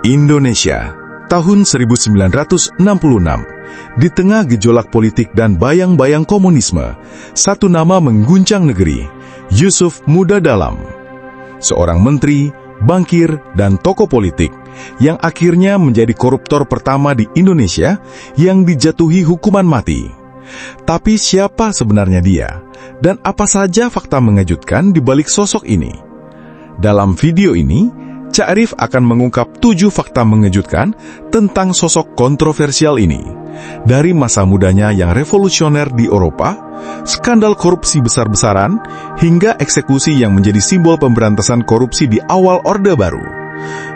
Indonesia, tahun 1966. Di tengah gejolak politik dan bayang-bayang komunisme, satu nama mengguncang negeri, Yusuf Muda Dalam. Seorang menteri, bankir, dan tokoh politik yang akhirnya menjadi koruptor pertama di Indonesia yang dijatuhi hukuman mati. Tapi siapa sebenarnya dia? Dan apa saja fakta mengejutkan di balik sosok ini? Dalam video ini, Cak Arif akan mengungkap 7 fakta mengejutkan tentang sosok kontroversial ini. Dari masa mudanya yang revolusioner di Eropa, skandal korupsi besar-besaran, hingga eksekusi yang menjadi simbol pemberantasan korupsi di awal Orde Baru.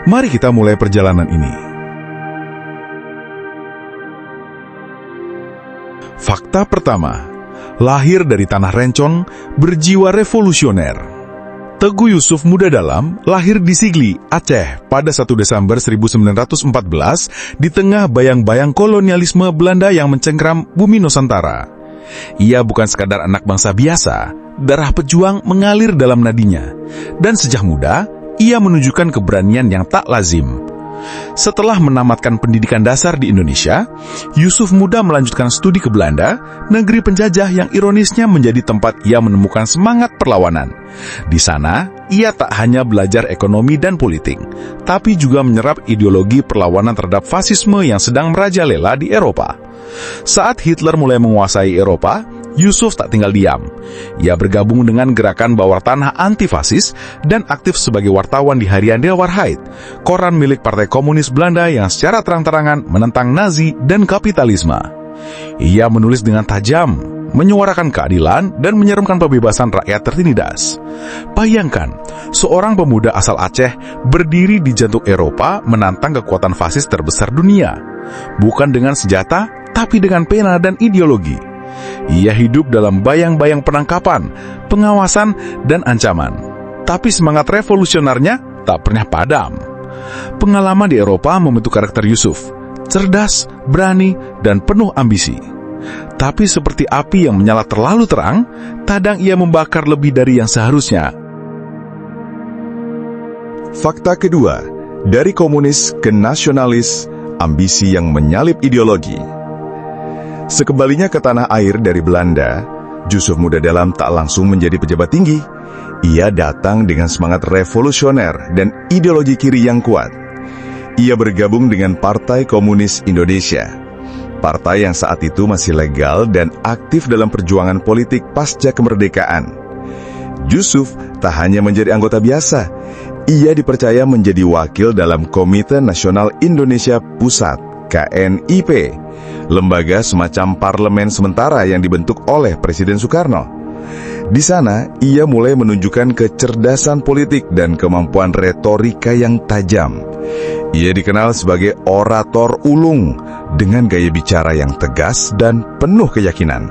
Mari kita mulai perjalanan ini. Fakta pertama, lahir dari tanah rencong, berjiwa revolusioner. Teguh Yusuf Muda Dalam lahir di Sigli, Aceh pada 1 Desember 1914 di tengah bayang-bayang kolonialisme Belanda yang mencengkram bumi Nusantara. Ia bukan sekadar anak bangsa biasa, darah pejuang mengalir dalam nadinya, dan sejak muda ia menunjukkan keberanian yang tak lazim. Setelah menamatkan pendidikan dasar di Indonesia, Yusuf Muda melanjutkan studi ke Belanda, negeri penjajah yang ironisnya menjadi tempat ia menemukan semangat perlawanan. Di sana, ia tak hanya belajar ekonomi dan politik, tapi juga menyerap ideologi perlawanan terhadap fasisme yang sedang merajalela di Eropa. Saat Hitler mulai menguasai Eropa, Yusuf tak tinggal diam. Ia bergabung dengan gerakan bawah tanah anti-fasis dan aktif sebagai wartawan di harian Der Waarheid, koran milik Partai Komunis Belanda yang secara terang-terangan menentang Nazi dan kapitalisme. Ia menulis dengan tajam, menyuarakan keadilan dan menyerukan pembebasan rakyat tertindas. Bayangkan, seorang pemuda asal Aceh berdiri di jantung Eropa menantang kekuatan fasis terbesar dunia. Bukan dengan senjata, tapi dengan pena dan ideologi. Ia hidup dalam bayang-bayang penangkapan, pengawasan, dan ancaman. Tapi semangat revolusionernya tak pernah padam. Pengalaman di Eropa membentuk karakter Yusuf, cerdas, berani, dan penuh ambisi. Tapi seperti api yang menyala terlalu terang, kadang ia membakar lebih dari yang seharusnya. Fakta kedua, dari komunis ke nasionalis, ambisi yang menyalip ideologi. Sekembalinya ke tanah air dari Belanda, Yusuf Muda Dalam tak langsung menjadi pejabat tinggi. Ia datang dengan semangat revolusioner dan ideologi kiri yang kuat. Ia bergabung dengan Partai Komunis Indonesia, partai yang saat itu masih legal dan aktif dalam perjuangan politik pasca kemerdekaan. Yusuf tak hanya menjadi anggota biasa, ia dipercaya menjadi wakil dalam Komite Nasional Indonesia Pusat, KNIP, lembaga semacam parlemen sementara yang dibentuk oleh Presiden Soekarno. Di sana, ia mulai menunjukkan kecerdasan politik dan kemampuan retorika yang tajam. Ia dikenal sebagai orator ulung dengan gaya bicara yang tegas dan penuh keyakinan.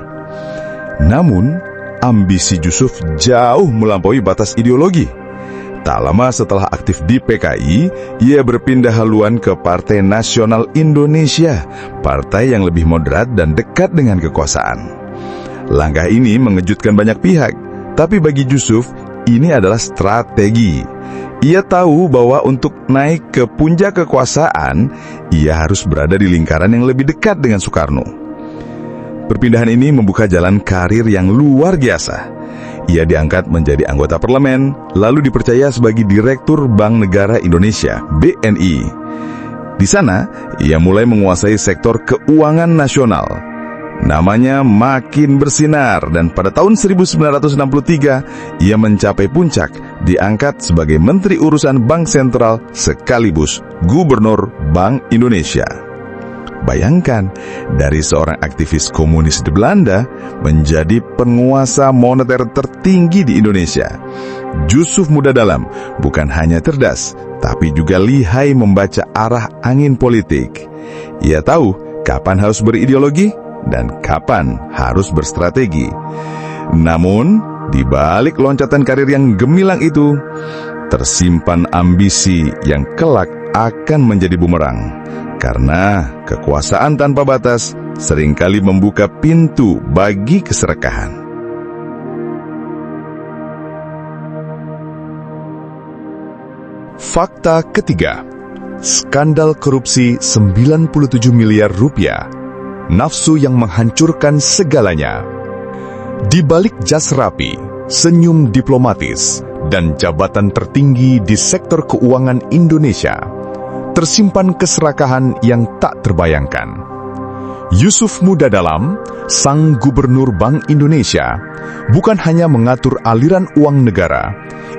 Namun, ambisi Yusuf jauh melampaui batas ideologi. Tak lama setelah aktif di PKI, ia berpindah haluan ke Partai Nasional Indonesia, partai yang lebih moderat dan dekat dengan kekuasaan. Langkah ini mengejutkan banyak pihak, tapi bagi Yusuf, ini adalah strategi. Ia tahu bahwa untuk naik ke puncak kekuasaan, ia harus berada di lingkaran yang lebih dekat dengan Soekarno. Perpindahan ini membuka jalan karir yang luar biasa. Ia diangkat menjadi anggota parlemen, lalu dipercaya sebagai Direktur Bank Negara Indonesia, BNI. Di sana, ia mulai menguasai sektor keuangan nasional. Namanya makin bersinar dan pada tahun 1963, ia mencapai puncak, diangkat sebagai Menteri Urusan Bank Sentral sekaligus Gubernur Bank Indonesia. Bayangkan, dari seorang aktivis komunis di Belanda menjadi penguasa moneter tertinggi di Indonesia. Yusuf Muda Dalam bukan hanya cerdas, tapi juga lihai membaca arah angin politik. Ia tahu kapan harus berideologi dan kapan harus berstrategi. Namun, di balik loncatan karir yang gemilang itu, tersimpan ambisi yang kelak akan menjadi bumerang. Karena kekuasaan tanpa batas seringkali membuka pintu bagi keserakahan. Fakta ketiga, skandal korupsi 97 miliar rupiah, nafsu yang menghancurkan segalanya. Di balik jas rapi, senyum diplomatis, dan jabatan tertinggi di sektor keuangan Indonesia, tersimpan keserakahan yang tak terbayangkan. Yusuf Muda Dalam, sang gubernur Bank Indonesia, bukan hanya mengatur aliran uang negara,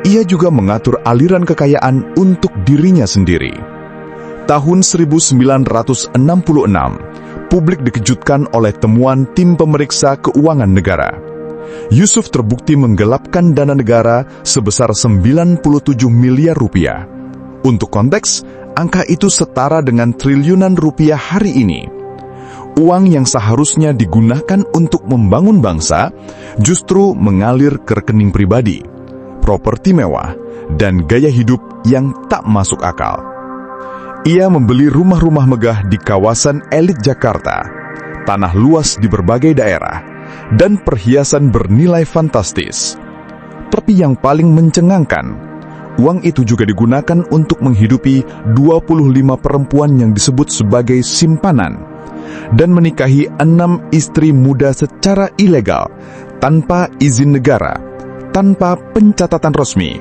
ia juga mengatur aliran kekayaan untuk dirinya sendiri. Tahun 1966, publik dikejutkan oleh temuan tim pemeriksa keuangan negara. Yusuf terbukti menggelapkan dana negara sebesar 97 miliar rupiah. Untuk konteks, angka itu setara dengan triliunan rupiah hari ini. Uang yang seharusnya digunakan untuk membangun bangsa justru mengalir ke rekening pribadi, properti mewah, dan gaya hidup yang tak masuk akal. Ia membeli rumah-rumah megah di kawasan elit Jakarta, tanah luas di berbagai daerah, dan perhiasan bernilai fantastis. Tapi yang paling mencengangkan, uang itu juga digunakan untuk menghidupi 25 perempuan yang disebut sebagai simpanan, dan menikahi 6 istri muda secara ilegal, tanpa izin negara, tanpa pencatatan resmi.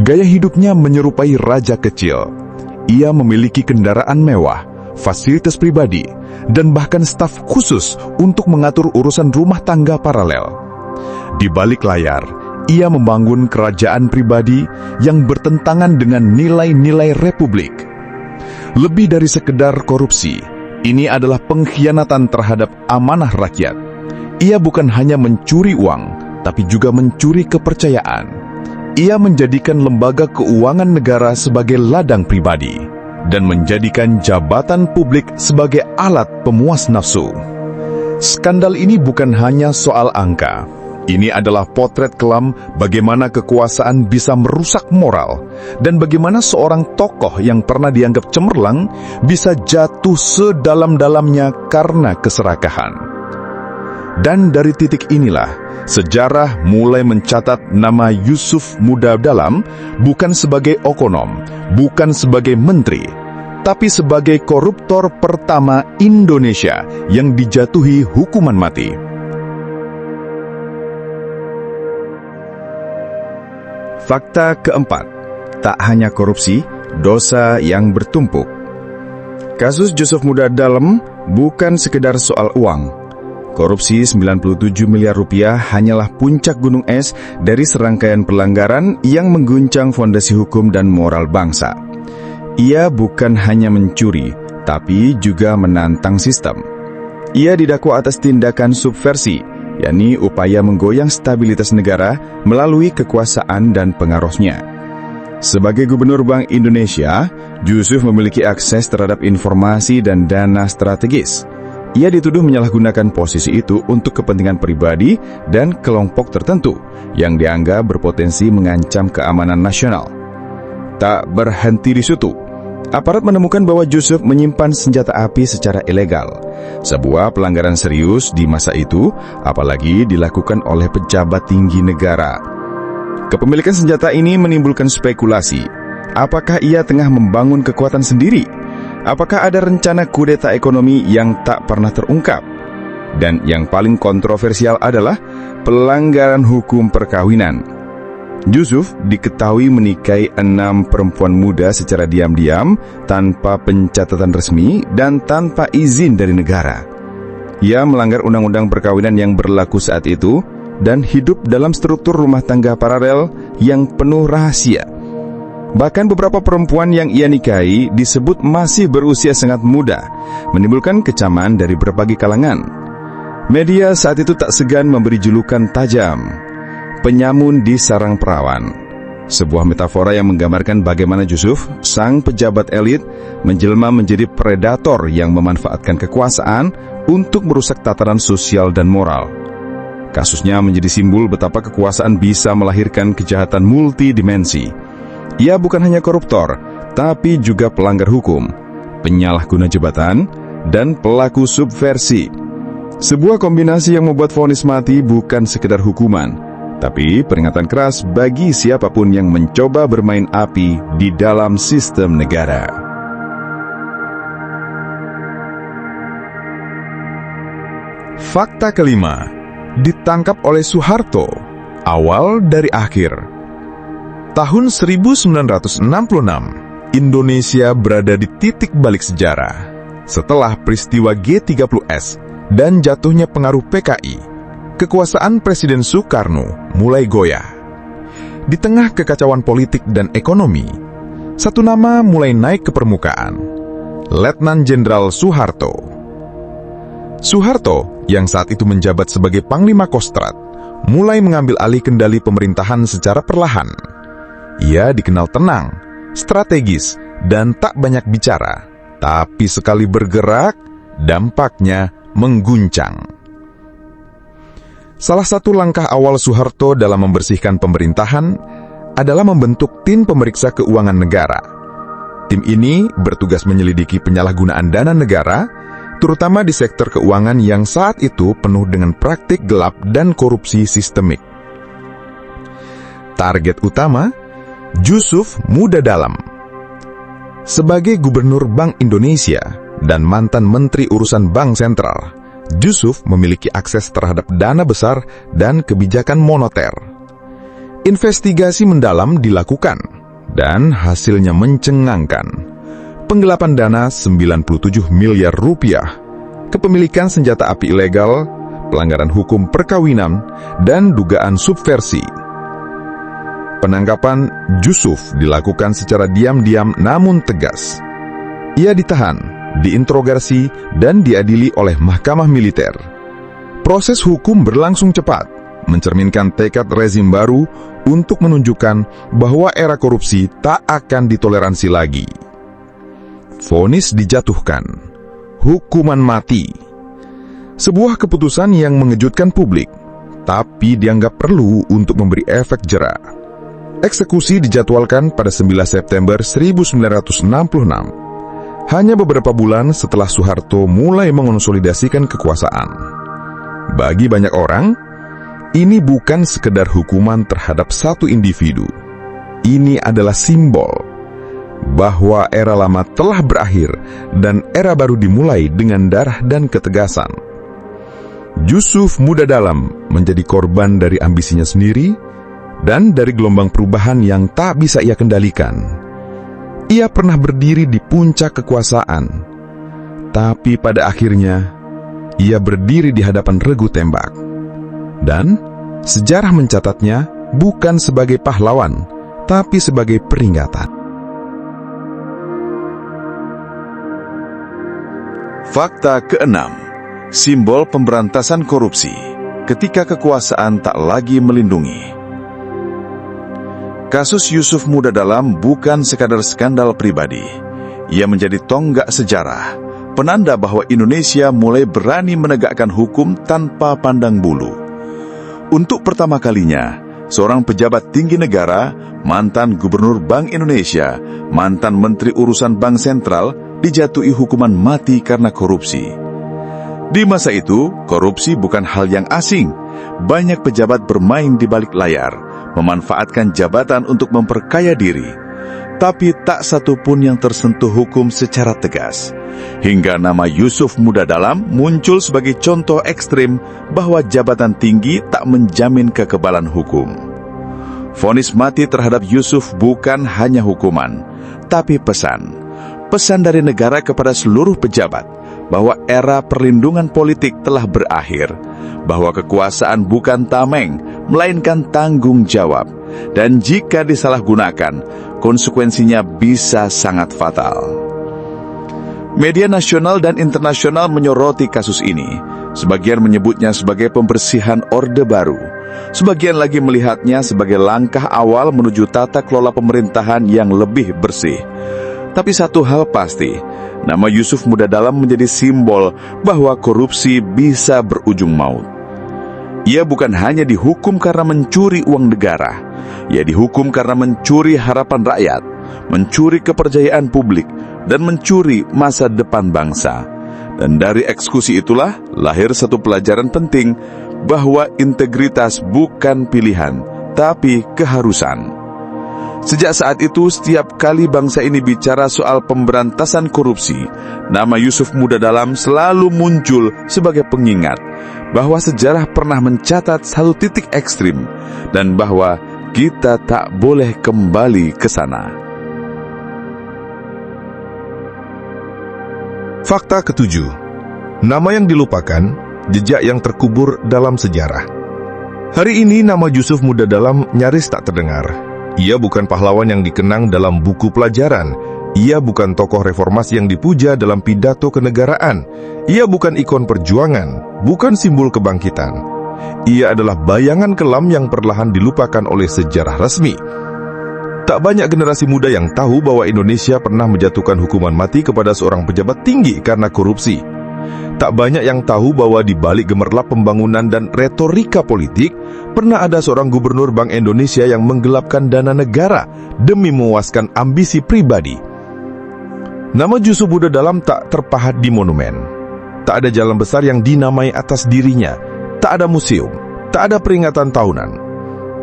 Gaya hidupnya menyerupai raja kecil. Ia memiliki kendaraan mewah, fasilitas pribadi, dan bahkan staf khusus untuk mengatur urusan rumah tangga paralel. Di balik layar, ia membangun kerajaan pribadi yang bertentangan dengan nilai-nilai republik. Lebih dari sekedar korupsi, ini adalah pengkhianatan terhadap amanah rakyat. Ia bukan hanya mencuri uang, tapi juga mencuri kepercayaan. Ia menjadikan lembaga keuangan negara sebagai ladang pribadi dan menjadikan jabatan publik sebagai alat pemuas nafsu. Skandal ini bukan hanya soal angka. Ini adalah potret kelam bagaimana kekuasaan bisa merusak moral dan bagaimana seorang tokoh yang pernah dianggap cemerlang bisa jatuh sedalam-dalamnya karena keserakahan. Dan dari titik inilah, sejarah mulai mencatat nama Yusuf Muda Dalam bukan sebagai okonom, bukan sebagai menteri, tapi sebagai koruptor pertama Indonesia yang dijatuhi hukuman mati. Fakta keempat, tak hanya korupsi, dosa yang bertumpuk. Kasus Yusuf Muda Dalam bukan sekedar soal uang. Korupsi 97 miliar rupiah hanyalah puncak gunung es dari serangkaian pelanggaran yang mengguncang fondasi hukum dan moral bangsa. Ia bukan hanya mencuri, tapi juga menantang sistem. Ia didakwa atas tindakan subversi, yakni upaya menggoyang stabilitas negara melalui kekuasaan dan pengaruhnya. Sebagai Gubernur Bank Indonesia, Yusuf memiliki akses terhadap informasi dan dana strategis. Ia dituduh menyalahgunakan posisi itu untuk kepentingan pribadi dan kelompok tertentu yang dianggap berpotensi mengancam keamanan nasional. Tak berhenti di situ, aparat menemukan bahwa Yusuf menyimpan senjata api secara ilegal. Sebuah pelanggaran serius di masa itu, apalagi dilakukan oleh pejabat tinggi negara. Kepemilikan senjata ini menimbulkan spekulasi. Apakah ia tengah membangun kekuatan sendiri? Apakah ada rencana kudeta ekonomi yang tak pernah terungkap? Dan yang paling kontroversial adalah pelanggaran hukum perkawinan. Yusuf diketahui menikahi 6 perempuan muda secara diam-diam, tanpa pencatatan resmi dan tanpa izin dari negara. Ia melanggar undang-undang perkawinan yang berlaku saat itu dan hidup dalam struktur rumah tangga paralel yang penuh rahasia. Bahkan beberapa perempuan yang ia nikahi disebut masih berusia sangat muda, menimbulkan kecaman dari berbagai kalangan. Media saat itu tak segan memberi julukan tajam, penyamun di sarang perawan. Sebuah metafora yang menggambarkan bagaimana Yusuf, sang pejabat elit, menjelma menjadi predator yang memanfaatkan kekuasaan untuk merusak tatanan sosial dan moral. Kasusnya menjadi simbol betapa kekuasaan bisa melahirkan kejahatan multidimensi. Ia bukan hanya koruptor, tapi juga pelanggar hukum, penyalahguna jabatan, dan pelaku subversi. Sebuah kombinasi yang membuat vonis mati bukan sekedar hukuman, tapi peringatan keras bagi siapapun yang mencoba bermain api di dalam sistem negara. Fakta kelima, ditangkap oleh Soeharto, awal dari akhir. Tahun 1966, Indonesia berada di titik balik sejarah. Setelah peristiwa G30S dan jatuhnya pengaruh PKI, kekuasaan Presiden Soekarno mulai goyah. Di tengah kekacauan politik dan ekonomi, satu nama mulai naik ke permukaan, Letnan Jenderal Soeharto. Soeharto, yang saat itu menjabat sebagai Panglima Kostrad, mulai mengambil alih kendali pemerintahan secara perlahan. Ia dikenal tenang, strategis, dan tak banyak bicara, tapi sekali bergerak, dampaknya mengguncang. Salah satu langkah awal Soeharto dalam membersihkan pemerintahan adalah membentuk tim pemeriksa keuangan negara. Tim ini bertugas menyelidiki penyalahgunaan dana negara, terutama di sektor keuangan yang saat itu penuh dengan praktik gelap dan korupsi sistemik. Target utama, Jusuf Muda Dalam. Sebagai Gubernur Bank Indonesia dan mantan Menteri Urusan Bank Sentral, Jusuf memiliki akses terhadap dana besar dan kebijakan moneter. Investigasi mendalam dilakukan, dan hasilnya mencengangkan. Penggelapan dana 97 miliar rupiah, kepemilikan senjata api ilegal, pelanggaran hukum perkawinan, dan dugaan subversi. Penangkapan Jusuf dilakukan secara diam-diam namun tegas. Ia ditahan, diinterogasi, dan diadili oleh Mahkamah Militer. Proses hukum berlangsung cepat, mencerminkan tekad rezim baru untuk menunjukkan bahwa era korupsi tak akan ditoleransi lagi. Vonis dijatuhkan, hukuman mati. Sebuah keputusan yang mengejutkan publik, tapi dianggap perlu untuk memberi efek jera. Eksekusi dijadwalkan pada 9 September 1966. Hanya beberapa bulan setelah Soeharto mulai mengonsolidasikan kekuasaan. Bagi banyak orang, ini bukan sekedar hukuman terhadap satu individu. Ini adalah simbol bahwa era lama telah berakhir dan era baru dimulai dengan darah dan ketegasan. Jusuf Muda Dalam menjadi korban dari ambisinya sendiri dan dari gelombang perubahan yang tak bisa ia kendalikan. Ia pernah berdiri di puncak kekuasaan, tapi pada akhirnya ia berdiri di hadapan regu tembak. Dan sejarah mencatatnya bukan sebagai pahlawan, tapi sebagai peringatan. Fakta keenam, simbol pemberantasan korupsi ketika kekuasaan tak lagi melindungi. Kasus Jusuf Muda Dalam bukan sekadar skandal pribadi. Ia menjadi tonggak sejarah, penanda bahwa Indonesia mulai berani menegakkan hukum tanpa pandang bulu. Untuk pertama kalinya, seorang pejabat tinggi negara, mantan Gubernur Bank Indonesia, mantan Menteri Urusan Bank Sentral, dijatuhi hukuman mati karena korupsi. Di masa itu, korupsi bukan hal yang asing. Banyak pejabat bermain di balik layar, memanfaatkan jabatan untuk memperkaya diri, tapi tak satu pun yang tersentuh hukum secara tegas. Hingga nama Jusuf Muda Dalam muncul sebagai contoh ekstrim bahwa jabatan tinggi tak menjamin kekebalan hukum. Vonis mati terhadap Jusuf bukan hanya hukuman, tapi pesan dari negara kepada seluruh pejabat bahwa era perlindungan politik telah berakhir, bahwa kekuasaan bukan tameng, melainkan tanggung jawab, dan jika disalahgunakan, konsekuensinya bisa sangat fatal. Media nasional dan internasional menyoroti kasus ini. Sebagian menyebutnya sebagai pembersihan Orde Baru. Sebagian lagi melihatnya sebagai langkah awal menuju tata kelola pemerintahan yang lebih bersih. Tapi satu hal pasti, nama Jusuf Muda Dalam menjadi simbol bahwa korupsi bisa berujung maut. Ia bukan hanya dihukum karena mencuri uang negara, ia dihukum karena mencuri harapan rakyat, mencuri kepercayaan publik, dan mencuri masa depan bangsa. Dan dari eksekusi itulah lahir satu pelajaran penting bahwa integritas bukan pilihan, tapi keharusan. Sejak saat itu, setiap kali bangsa ini bicara soal pemberantasan korupsi, nama Yusuf Muda Dalam selalu muncul sebagai pengingat bahwa sejarah pernah mencatat satu titik ekstrim dan bahwa kita tak boleh kembali ke sana. Fakta ketujuh, nama yang dilupakan, jejak yang terkubur dalam sejarah. Hari ini nama Yusuf Muda Dalam nyaris tak terdengar. Ia bukan pahlawan yang dikenang dalam buku pelajaran. Ia bukan tokoh reformasi yang dipuja dalam pidato kenegaraan. Ia bukan ikon perjuangan, bukan simbol kebangkitan. Ia adalah bayangan kelam yang perlahan dilupakan oleh sejarah resmi. Tak banyak generasi muda yang tahu bahwa Indonesia pernah menjatuhkan hukuman mati kepada seorang pejabat tinggi karena korupsi. Tak banyak yang tahu bahwa di balik gemerlap pembangunan dan retorika politik, pernah ada seorang gubernur Bank Indonesia yang menggelapkan dana negara demi memuaskan ambisi pribadi. Nama Yusuf Muda Dalam tak terpahat di monumen. Tak ada jalan besar yang dinamai atas dirinya. Tak ada museum, tak ada peringatan tahunan.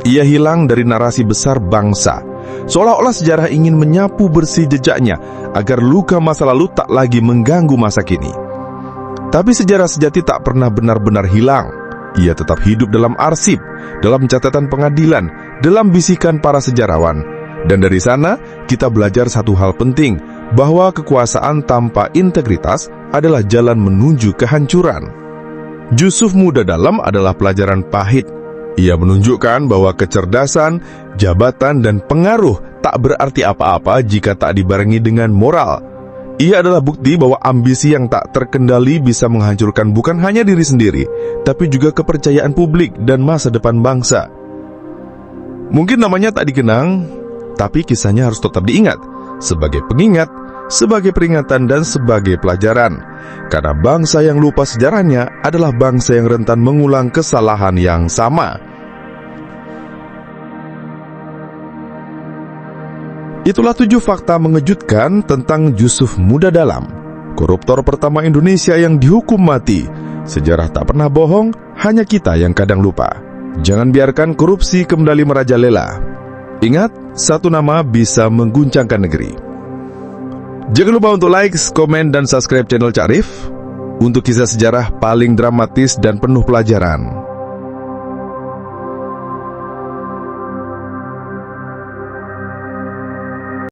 Ia hilang dari narasi besar bangsa. Seolah-olah sejarah ingin menyapu bersih jejaknya agar luka masa lalu tak lagi mengganggu masa kini. Tapi sejarah sejati tak pernah benar-benar hilang. Ia tetap hidup dalam arsip, dalam catatan pengadilan, dalam bisikan para sejarawan. Dan dari sana, kita belajar satu hal penting, bahwa kekuasaan tanpa integritas adalah jalan menuju kehancuran. Yusuf Muda Dalam adalah pelajaran pahit. Ia menunjukkan bahwa kecerdasan, jabatan, dan pengaruh tak berarti apa-apa jika tak dibarengi dengan moral. Ia adalah bukti bahwa ambisi yang tak terkendali bisa menghancurkan bukan hanya diri sendiri, tapi juga kepercayaan publik dan masa depan bangsa. Mungkin namanya tak dikenang, tapi kisahnya harus tetap diingat, sebagai pengingat, sebagai peringatan, dan sebagai pelajaran. Karena bangsa yang lupa sejarahnya adalah bangsa yang rentan mengulang kesalahan yang sama. Itulah 7 fakta mengejutkan tentang Yusuf Muda Dalam, koruptor pertama Indonesia yang dihukum mati. Sejarah tak pernah bohong, hanya kita yang kadang lupa. Jangan biarkan korupsi kembali merajalela. Ingat, satu nama bisa mengguncangkan negeri. Jangan lupa untuk like, komen, dan subscribe channel Cak Rif untuk kisah sejarah paling dramatis dan penuh pelajaran.